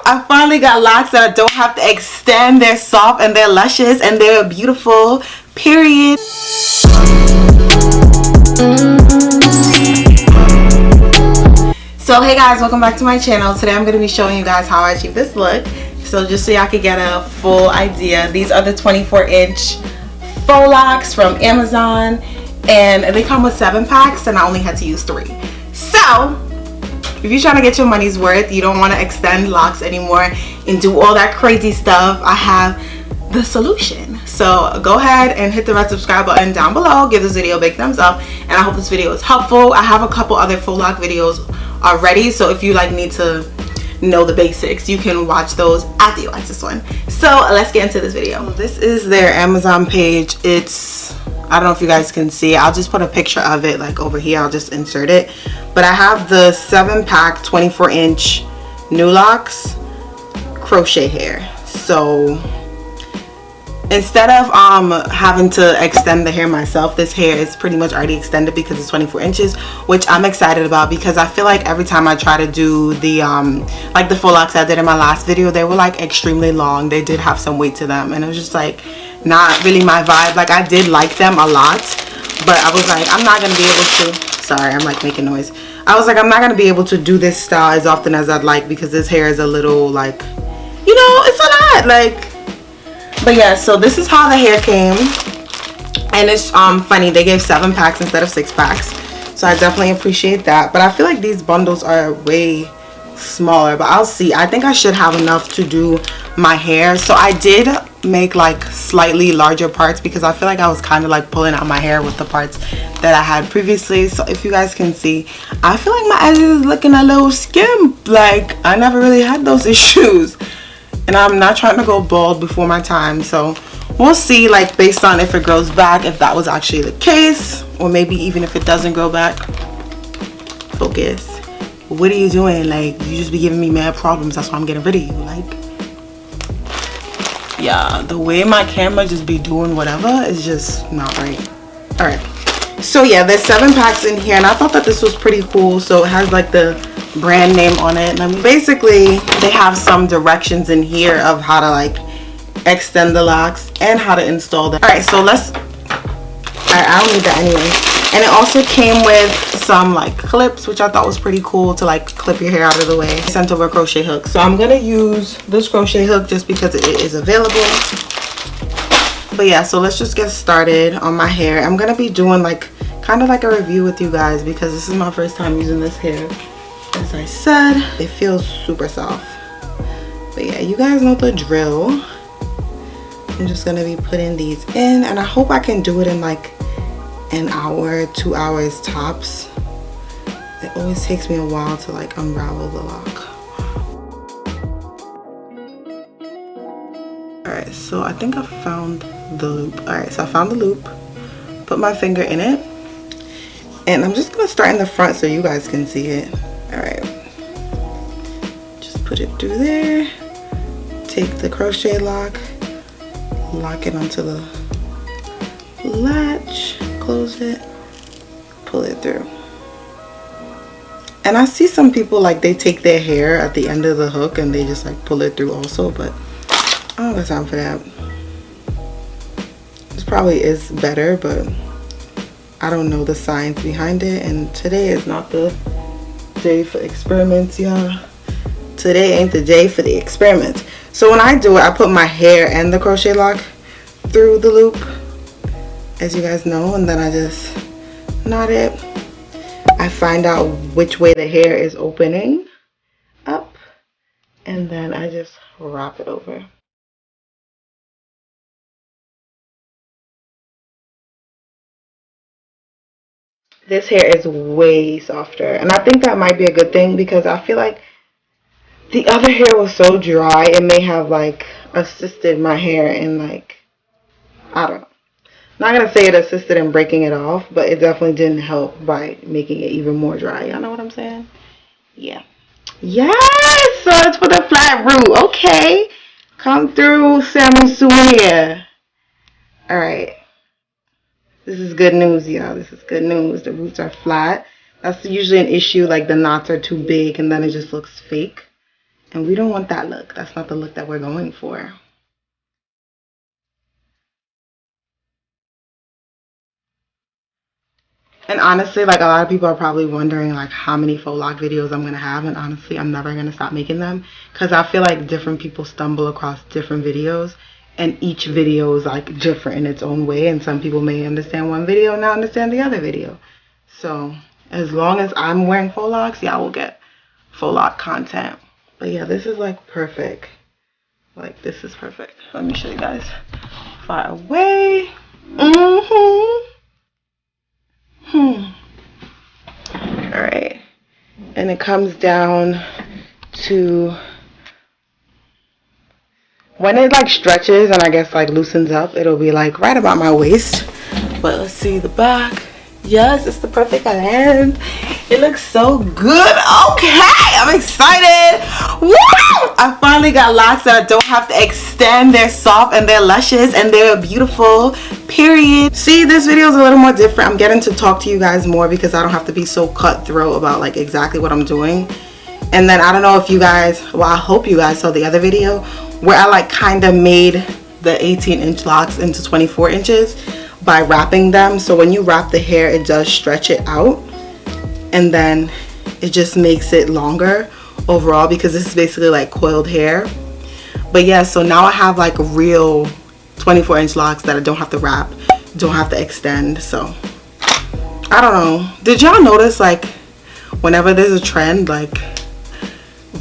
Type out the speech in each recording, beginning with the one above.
I finally got locks that I don't have to extend. They're soft and they're luscious and they're beautiful, period. So hey guys, welcome back to my channel. Today I'm going to be showing you guys how I achieve this look. So just so y'all can get a full idea, these are the 24-inch Faux Locs from Amazon, and they come with 7 packs and I only had to use 3. So if you're trying to get your money's worth, you don't want to extend locks anymore and do all that crazy stuff, I have the solution. So go ahead and hit the red subscribe button down below, give this video a big thumbs up, and I hope this video is helpful. I have a couple other Faux Loc videos already, so if you need to know the basics, you can watch those after you watch this one. So let's get into this video. This is their Amazon page. It's, I don't know if you guys can see, I'll just put a picture of it over here, I'll just insert it. But I have the 7-pack 24-inch new locks crochet hair. So instead of having to extend the hair myself, this hair is pretty much already extended because it's 24 inches, which I'm excited about because I feel like every time I try to do the like the Faux Locs I did in my last video, they were extremely long. They did have some weight to them and it was just not really my vibe. I did like them a lot, but I was I'm not gonna be able to, sorry, I'm making noise. I was I'm not gonna be able to do this style as often as I'd like because this hair is a little it's a lot But yeah, so this is how the hair came, and it's funny, they gave 7 packs instead of 6 packs, so I definitely appreciate that. But I feel like these bundles are way smaller, but I'll see. I think I should have enough to do my hair, so I did make slightly larger parts because I feel like I was kind of pulling out my hair with the parts that I had previously. So if you guys can see, I feel like my edges is looking a little skimp. I never really had those issues. And I'm not trying to go bald before my time, so we'll see based on if it grows back, if that was actually the case, or maybe even if it doesn't grow back. Focus. What are you doing? You just be giving me mad problems. That's why I'm getting rid of you. Yeah, the way my camera just be doing whatever is just not right. All right, so yeah, there's 7 packs in here and I thought that this was pretty cool. So it has the brand name on it, and basically they have some directions in here of how to extend the locks and how to install them. All right, so I don't need that anyway. And it also came with some clips, which I thought was pretty cool to clip your hair out of the way. I sent over a crochet hook, so I'm gonna use this crochet hook just because it is available. But yeah, so let's just get started on my hair. I'm gonna be doing kind of a review with you guys because this is my first time using this hair. As I said, it feels super soft. But yeah, you guys know the drill. I'm just gonna be putting these in, and I hope I can do it in an hour, 2 hours tops. It always takes me a while to unravel the lock. Alright, so I think I found the loop. Alright, so I found the loop, put my finger in it, and I'm just gonna start in the front so you guys can see it. Alright, just put it through there, take the crochet lock, lock it onto the latch, close it, pull it through. And I see some people they take their hair at the end of the hook and they just pull it through also, but I don't have time for that. This probably is better, but I don't know the science behind it, and today is not the day for experiments, y'all. Today ain't the day for the experiments. So when I do it, I put my hair and the crochet lock through the loop, as you guys know, and then I just knot it. I find out which way the hair is opening up, and then I just wrap it over. This hair is way softer, and I think that might be a good thing because I feel like the other hair was so dry, it may have assisted my hair in I don't know. Not gonna say it assisted in breaking it off, but it definitely didn't help by making it even more dry. Y'all know what I'm saying? Yeah. Yes! So it's for the flat root. Okay. Come through, Samu Suia. Alright. This is good news, y'all. This is good news. The roots are flat. That's usually an issue, the knots are too big and then it just looks fake. And we don't want that look. That's not the look that we're going for. And honestly, like, a lot of people are probably wondering like how many faux loc videos I'm gonna have, and honestly, I'm never gonna stop making them, because I feel like different people stumble across different videos, and each video is like different in its own way, and some people may understand one video and not understand the other video. So as long as I'm wearing faux locs, y'all will get faux loc content. But yeah, this is like perfect. Like, this is perfect. Let me show you guys far away. Alright, and it comes down to, when it like stretches and I guess like loosens up, it'll be like right about my waist. But let's see the back. Yes, it's the perfect length. It looks so good. Okay, I'm excited. Woo! I finally got locks that I don't have to extend. They're soft and they're luscious and they're beautiful, period. See, this video is a little more different. I'm getting to talk to you guys more because I don't have to be so cutthroat about like exactly what I'm doing. And then I don't know if you guys, well, I hope you guys saw the other video where I like kind of made the 18-inch locks into 24 inches by wrapping them. So when you wrap the hair, it does stretch it out, and then it just makes it longer overall, because this is basically like coiled hair. But yeah, so now I have like real 24-inch locks that I don't have to wrap, don't have to extend. So I don't know, did y'all notice like whenever there's a trend, like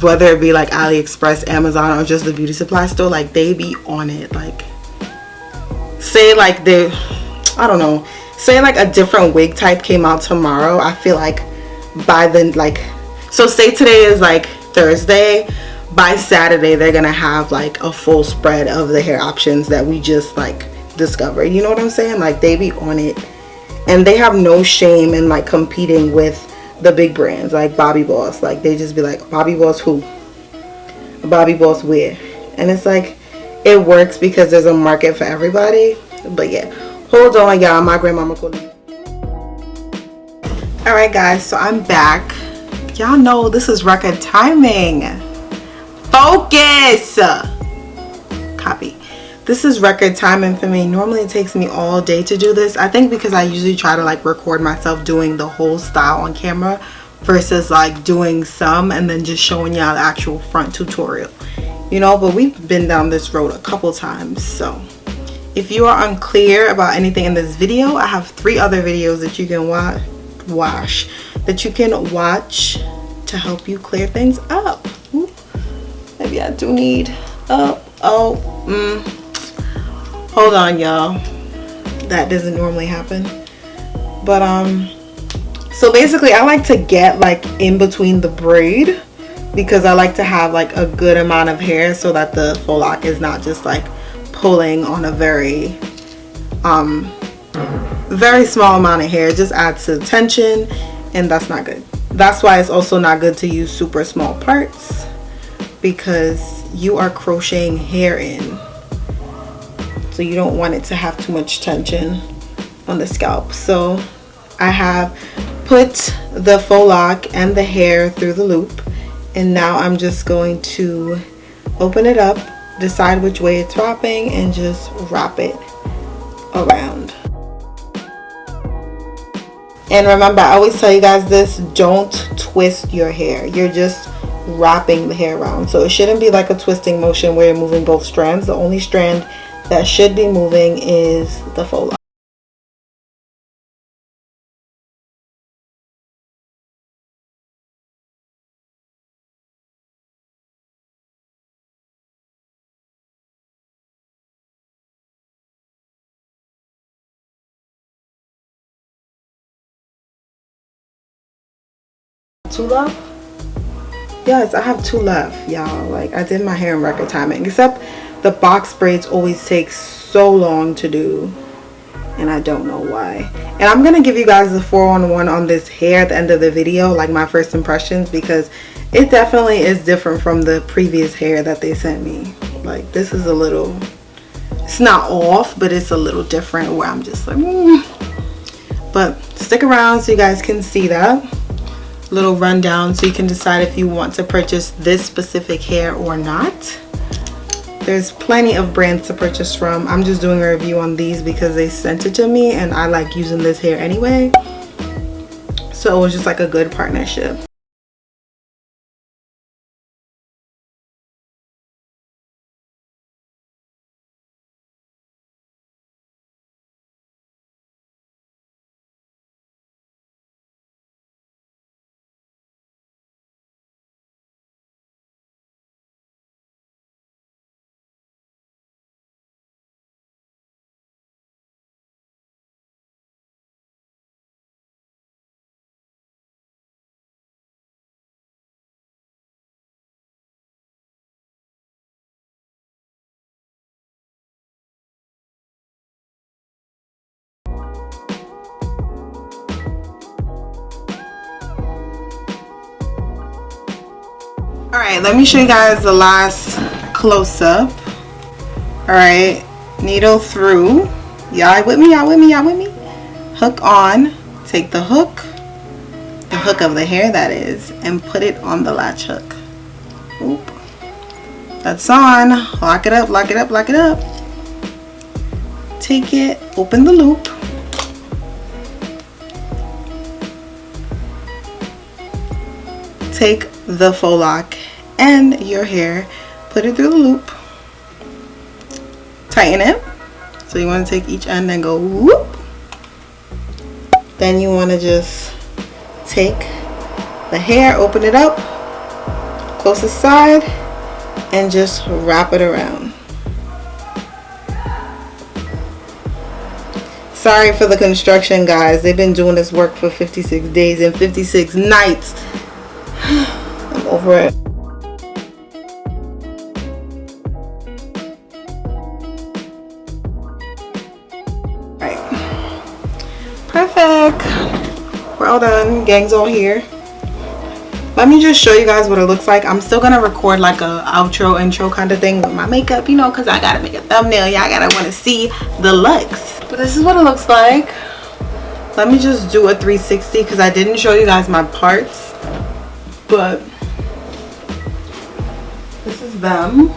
whether it be like AliExpress, Amazon, or just the beauty supply store, like they be on it. Like, say like they, I don't know, say like a different wig type came out tomorrow, I feel like by the, like, so say today is like Thursday, by Saturday they're gonna have like a full spread of the hair options that we just like discovered. You know what I'm saying? Like, they be on it, and they have no shame in like competing with the big brands like Bobby Boss. Like, they just be like, Bobby Boss who? Bobby Boss where? And it's like, it works because there's a market for everybody. But yeah, hold on y'all, my grandmama called me. Alright guys, so I'm back. Y'all know this is record timing. Focus! Copy. This is record timing for me. Normally it takes me all day to do this. I think because I usually try to like record myself doing the whole style on camera versus like doing some and then just showing y'all the actual front tutorial. You know, but we've been down this road a couple times. So if you are unclear about anything in this video, I have 3 other videos that you can watch to help you clear things up. Ooh, maybe I do need hold on y'all, that doesn't normally happen. But so basically I like to get like in between the braid, because I like to have like a good amount of hair so that the faux loc is not just like pulling on a very small amount of hair. It just adds to the tension, and that's not good. That's why it's also not good to use super small parts, because you are crocheting hair in, so you don't want it to have too much tension on the scalp. So I have put the faux loc and the hair through the loop, and now I'm just going to open it up, decide which way it's wrapping, and just wrap it around. And remember, I always tell you guys this, don't twist your hair. You're just wrapping the hair around, so it shouldn't be like a twisting motion where you're moving both strands. The only strand that should be moving is the faux loc. Two left? Yes, I have 2 left, y'all. Like, I did my hair in record timing, except the box braids always take so long to do, and I don't know why. And I'm gonna give you guys the 4-on-1 on this hair at the end of the video, like my first impressions, because it definitely is different from the previous hair that they sent me. Like, this is a little, it's not off, but it's a little different, where I'm just like, But stick around so you guys can see that. little rundown so you can decide if you want to purchase this specific hair or not. There's plenty of brands to purchase from. I'm just doing a review on these because they sent it to me and I like using this hair anyway. So it was just like a good partnership. Alright, let me show you guys the last close-up. Alright, needle through. Y'all with me? Y'all with me? Y'all with me? Hook on. Take the hook of the hair that is, and put it on the latch hook. Oop. That's on. Lock it up, lock it up, lock it up. Take it, open the loop. Take the faux loc and your hair, put it through the loop, tighten it. So you want to take each end and go whoop. Then you want to just take the hair, open it up, closest side, and just wrap it around. Sorry for the construction, guys. They've been doing this work for 56 days and 56 nights. I'm over it. Right. Perfect. We're all done. Gang's all here. Let me just show you guys what it looks like. I'm still gonna record like a outro, intro kind of thing with my makeup, you know, because I gotta make a thumbnail. Y'all gotta want to see the looks. But this is what it looks like. Let me just do a 360 because I didn't show you guys my parts. But this is them.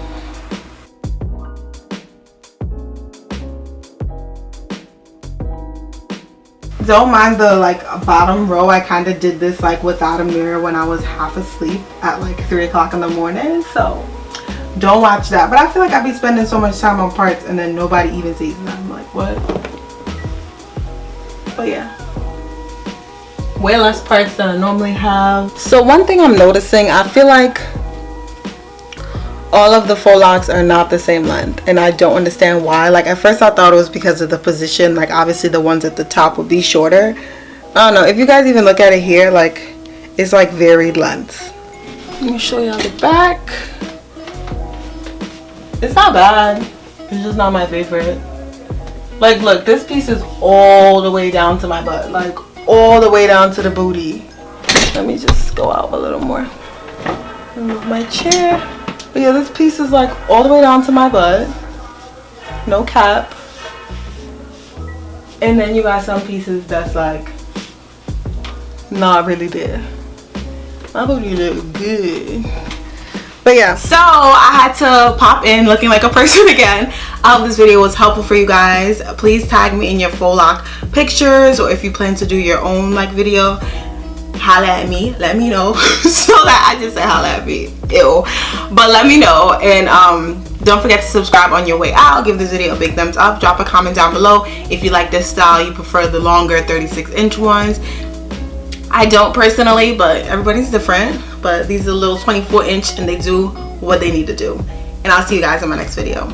Don't mind the like bottom row. I kind of did this like without a mirror when I was half asleep at like 3 o'clock in the morning. So don't watch that. But I feel like I'd be spending so much time on parts and then nobody even sees them. I'm like, what? But yeah. Way less parts than I normally have. So one thing I'm noticing, I feel like all of the faux locs are not the same length, and I don't understand why. Like at first I thought it was because of the position, like obviously the ones at the top would be shorter. I don't know, if you guys even look at it here, like it's like varied lengths. Let me show y'all the back. It's not bad, it's just not my favorite. Like look, this piece is all the way down to my butt, like all the way down to the booty. Let me just go out a little more. Move my chair. But yeah, this piece is like all the way down to my butt. No cap. And then you got some pieces that's like not really there. My booty look good. But yeah, so I had to pop in looking like a person again. I hope this video was helpful for you guys. Please tag me in your faux loc pictures, or if you plan to do your own like video, holla at me, let me know. So that I just said holla at me, ew, but let me know. And don't forget to subscribe on your way out. Give this video a big thumbs up. Drop a comment down below if you like this style, you prefer the longer 36-inch ones. I don't personally, but everybody's different. But these are little 24-inch and they do what they need to do. And I'll see you guys in my next video.